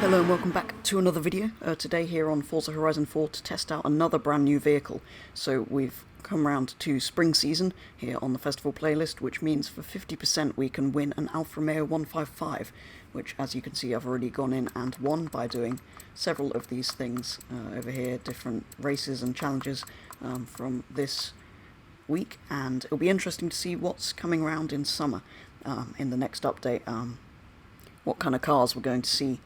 Hello and welcome back to another video. Today here on Forza Horizon 4 to test out another brand new vehicle. So we've come round to spring season here on the festival playlist, which means for 50% we can win an Alfa Romeo 155, which as you can see I've already gone in and won by doing several of these things over here, different races and challenges from this week, and it'll be interesting to see what's coming around in summer in the next update, what kind of cars we're going to see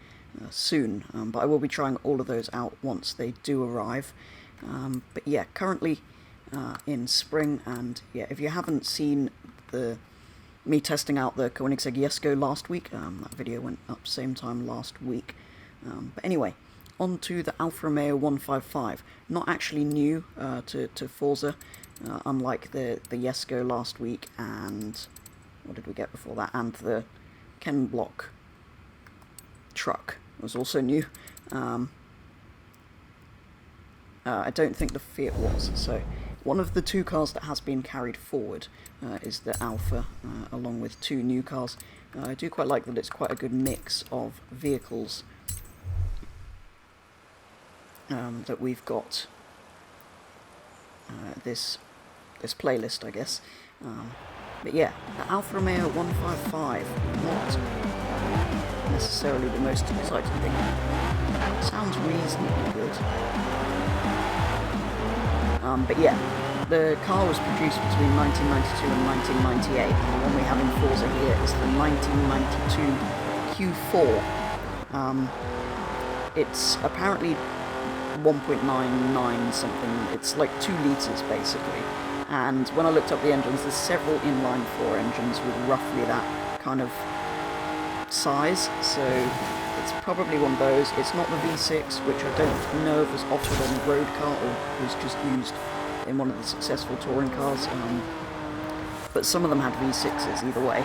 soon, but I will be trying all of those out once they do arrive. But yeah, currently in spring, and yeah, if you haven't seen me testing out the Koenigsegg Jesko last week, that video went up same time last week. But anyway, on to the Alfa Romeo 155. Not actually new to Forza, unlike the Jesko last week, and what did we get before that? And the Ken Block truck was also new. I don't think the Fiat was, so one of the two cars that has been carried forward is the Alfa, along with two new cars. I do quite like that it's quite a good mix of vehicles that we've got this playlist, I guess. But yeah, the Alfa Romeo 155, not necessarily the most exciting thing. Sounds reasonably good. But yeah, the car was produced between 1992 and 1998, and the one we have in Forza here is the 1992 Q4. It's apparently 1.99 something, it's like 2 litres basically, and when I looked up the engines, there's several inline-4 engines with roughly that kind of size, so it's probably one of those. It's not the V6, which I don't know if was offered on the road car or was just used in one of the successful touring cars, but some of them had V6s either way.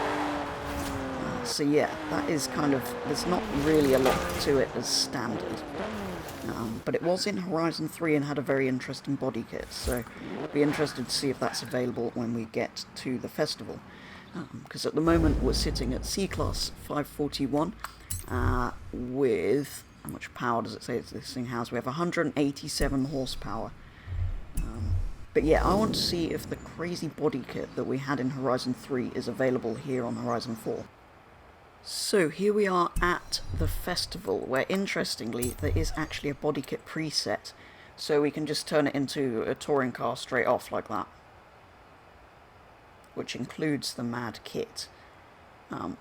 So yeah, that is kind of, there's not really a lot to it as standard. But it was in Horizon 3 and had a very interesting body kit, so I'll be interested to see if that's available when we get to the festival. Because at the moment we're sitting at C-Class 541 with, how much power does it say this thing has? We have 187 horsepower. But yeah, I want to see if the crazy body kit that we had in Horizon 3 is available here on Horizon 4. So here we are at the festival, where interestingly there is actually a body kit preset, so we can just turn it into a touring car straight off like that, which includes the Mad Kit,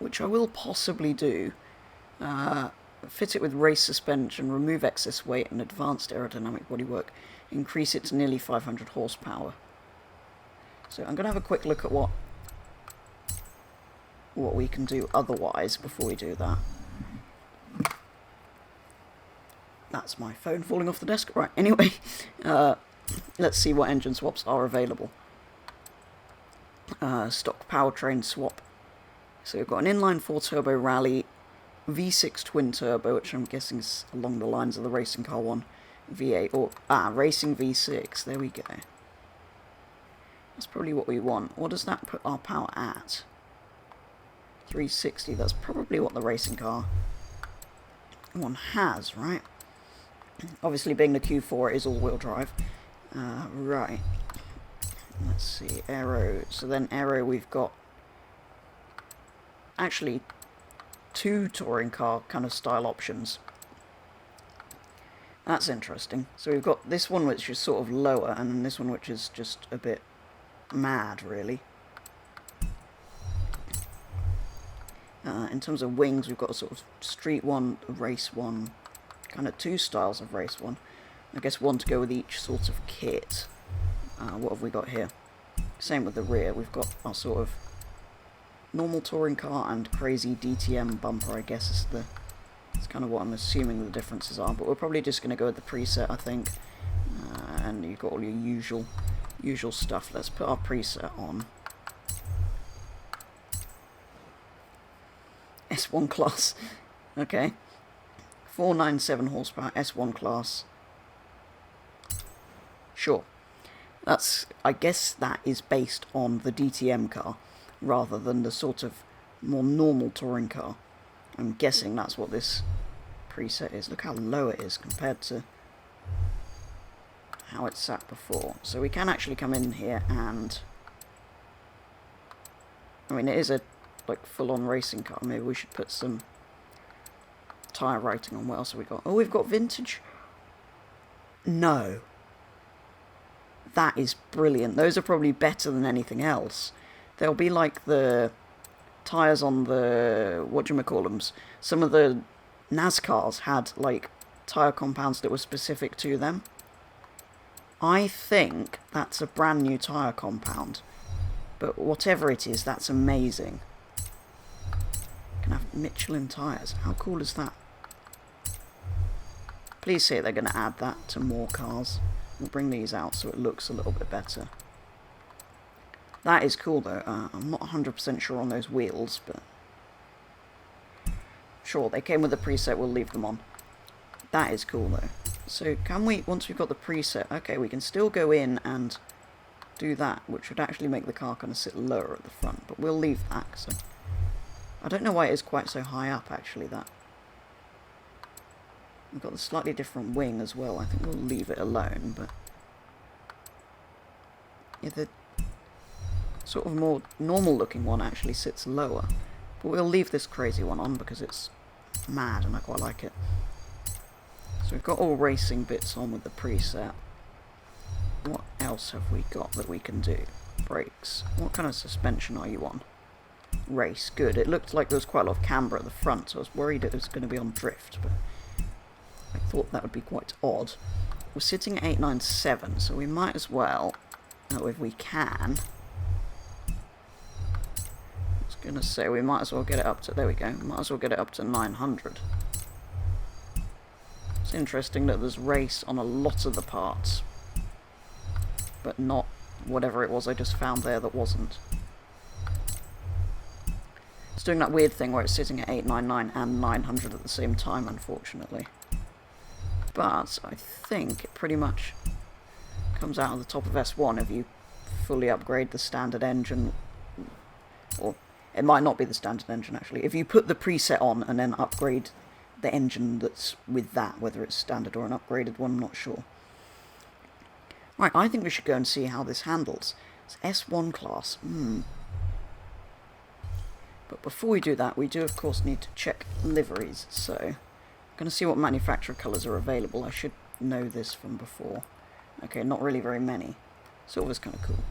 which I will possibly do. Fit it with race suspension, remove excess weight and advanced aerodynamic bodywork, increase it to nearly 500 horsepower. So I'm going to have a quick look at what we can do otherwise before we do that. That's my phone falling off the desk. Right, anyway, let's see what engine swaps are available. Stock powertrain swap. So we've got an inline-4 turbo rally, V6 twin turbo, which I'm guessing is along the lines of the racing car one, V8, or racing V6, there we go. That's probably what we want. What does that put our power at? 360, that's probably what the racing car one has, right? Obviously being the Q4, it is all-wheel drive. Right. Let's see, aero. So then aero, we've got actually 2 touring car kind of style options. That's interesting. So we've got this one which is sort of lower, and then this one which is just a bit mad, really. In terms of wings, we've got a sort of street one, race one, kind of 2 styles of race one. I guess one to go with each sort of kit. What have we got here? Same with the rear, we've got our sort of normal touring car and crazy DTM bumper, I guess it's kind of what I'm assuming the differences are, but we're probably just going to go with the preset, I think. And you've got all your usual stuff. Let's put our preset on. S1 class. Okay. 497 horsepower, S1 class. Sure. I guess that is based on the DTM car, rather than the sort of more normal touring car. I'm guessing that's what this preset is. Look how low it is compared to how it sat before. So we can actually come in here and... I mean, it is a like full-on racing car. Maybe we should put some tyre writing on. What else have we got? Oh, we've got vintage. No. That is brilliant. Those are probably better than anything else. They'll be like the tyres on the... whatchamacallums. Some of the NASCARs had, like, tyre compounds that were specific to them. I think that's a brand new tyre compound. But whatever it is, that's amazing. Can have Michelin tyres. How cool is that? Please say they're going to add that to more cars. We'll bring these out so it looks a little bit better. That is cool though. I'm not 100% sure on those wheels, but... sure, they came with a preset, we'll leave them on. That is cool though. So can we, once we've got the preset, okay, we can still go in and do that, which would actually make the car kind of sit lower at the front, but we'll leave that. So I don't know why it is quite so high up, actually, that. We've got the slightly different wing as well. I think we'll leave it alone, but... yeah, the sort of more normal-looking one actually sits lower. But we'll leave this crazy one on because it's mad and I quite like it. So we've got all racing bits on with the preset. What else have we got that we can do? Brakes. What kind of suspension are you on? Race. Good. It looked like there was quite a lot of camber at the front, so I was worried it was going to be on drift, but I thought that would be quite odd. We're sitting at 897, so we might as well, if we can... I was going to say, we might as well get it up to... there we go. Might as well get it up to 900. It's interesting that there's race on a lot of the parts, but not whatever it was I just found there that wasn't. It's doing that weird thing where it's sitting at 899 and 900 at the same time, unfortunately. But I think it pretty much comes out on the top of S1 if you fully upgrade the standard engine. Or it might not be the standard engine, actually. If you put the preset on and then upgrade the engine that's with that, whether it's standard or an upgraded one, I'm not sure. Right, I think we should go and see how this handles. It's S1 class. But before we do that, we do of course need to check liveries. So, I'm going to see what manufacturer colours are available. I should know this from before. Okay, not really very many. Silver's kind of cool.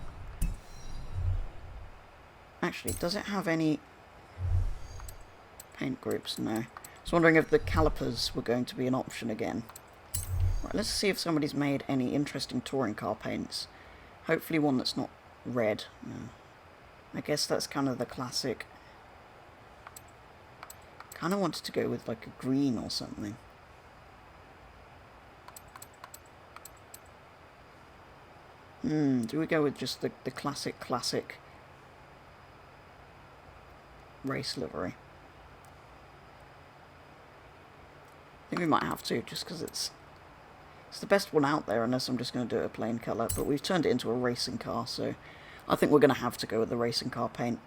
Actually, does it have any paint groups? No. I was wondering if the calipers were going to be an option again. Right, let's see if somebody's made any interesting touring car paints. Hopefully one that's not red. No. I guess that's kind of the classic. Kind of wanted to go with like a green or something. Do we go with just the classic race livery? I think we might have to, just because it's the best one out there, unless I'm just going to do it a plain colour. But we've turned it into a racing car, so I think we're going to have to go with the racing car paint.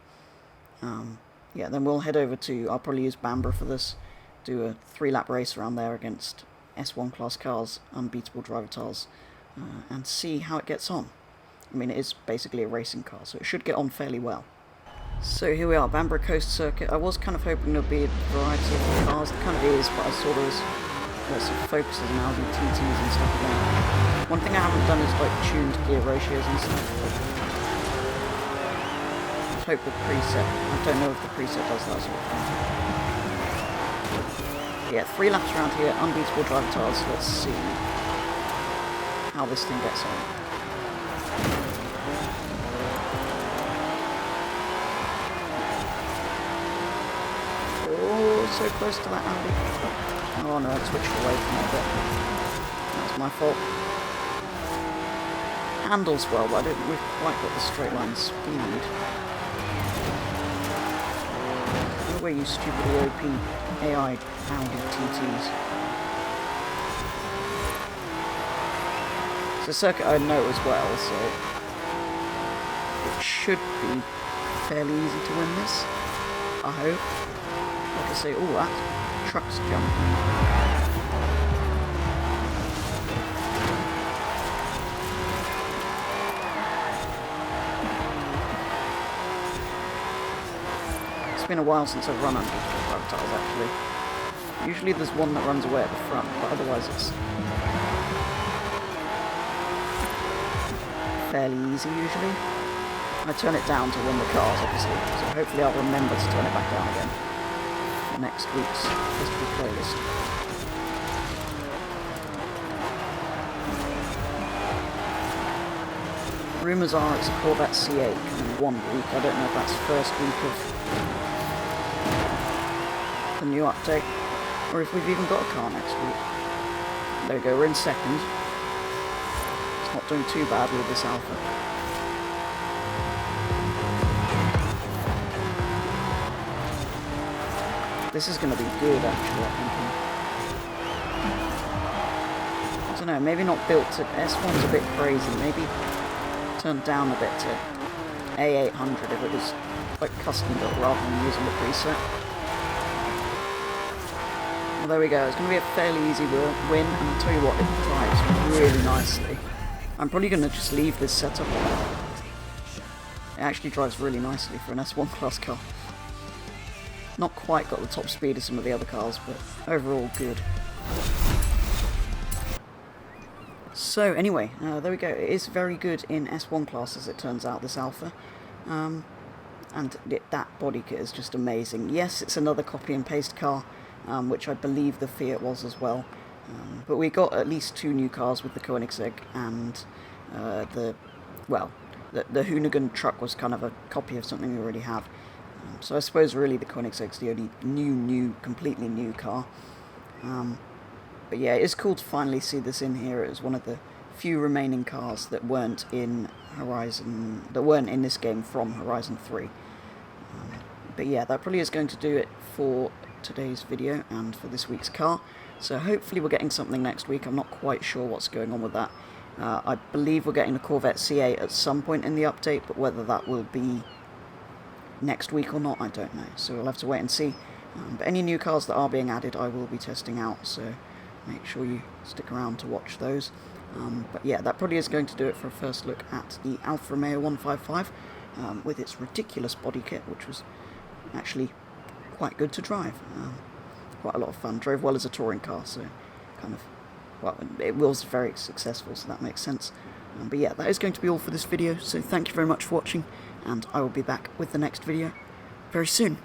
Yeah, then we'll head over to, I'll probably use Bambra for this, do a 3-lap race around there against S1 class cars, unbeatable driver tiles, and see how it gets on. I mean, it is basically a racing car, so it should get on fairly well. So here we are, Bambra Coast Circuit. I was kind of hoping there'd be a variety of cars. There kind of is, but I saw there was lots of Focuses and Audi TTs and stuff like that. One thing I haven't done is like tuned gear ratios and stuff. Let's hope the preset. I don't know if the preset does that sort of thing. Yeah, 3 laps around here, unbeatable driver tiles. Let's see how this thing gets on. So close to that Audi. Oh no, I switched away from it a bit. That's my fault. Handles well, but I don't think we've quite got the straight line speed. No way, you stupid OP AI Audi TTs. It's a circuit I know as well, so it should be fairly easy to win this. I hope. Like I say, oh, trucks jump. It's been a while since I've run under projectiles, actually. Usually there's one that runs away at the front, but otherwise it's fairly easy usually. I turn it down to win the cars, obviously, so hopefully I'll remember to turn it back down again for next week's festival playlist. Rumours are it's a Corvette C8 coming 1 week. I don't know if that's first week of the new update, or if we've even got a car next week. There we go, we're in second. It's not doing too badly with this Alfa. This is going to be good, actually, I think. I don't know, maybe not built to... S1's a bit crazy, maybe turned down a bit to A800 if it was like custom built rather than using the preset. Well, there we go, it's going to be a fairly easy win, and I'll tell you what, it drives really nicely. I'm probably going to just leave this setup on. It actually drives really nicely for an S1 class car. Not quite got the top speed of some of the other cars, but overall good. So anyway, there we go. It is very good in S1 class, as it turns out, this Alfa. And that body kit is just amazing. Yes, it's another copy and paste car, which I believe the Fiat was as well. But we got at least 2 new cars with the Koenigsegg, and the Hoonigan truck was kind of a copy of something we already have. So I suppose really the Koenigsegg's the only completely new car. But yeah, it's cool to finally see this in here. It was one of the few remaining cars that weren't in this game from Horizon 3. But yeah, that probably is going to do it for today's video and for this week's car. So hopefully we're getting something next week. I'm not quite sure what's going on with that. I believe we're getting a Corvette C8 at some point in the update, but whether that will be next week or not, I don't know. So we'll have to wait and see. But any new cars that are being added, I will be testing out. So make sure you stick around to watch those. But yeah, that probably is going to do it for a first look at the Alfa Romeo 155 with its ridiculous body kit, which was actually quite good to drive. Quite a lot of fun. Drove well as a touring car, so kind of, well, it was very successful, so that makes sense. But yeah, that is going to be all for this video, so thank you very much for watching, and I will be back with the next video very soon.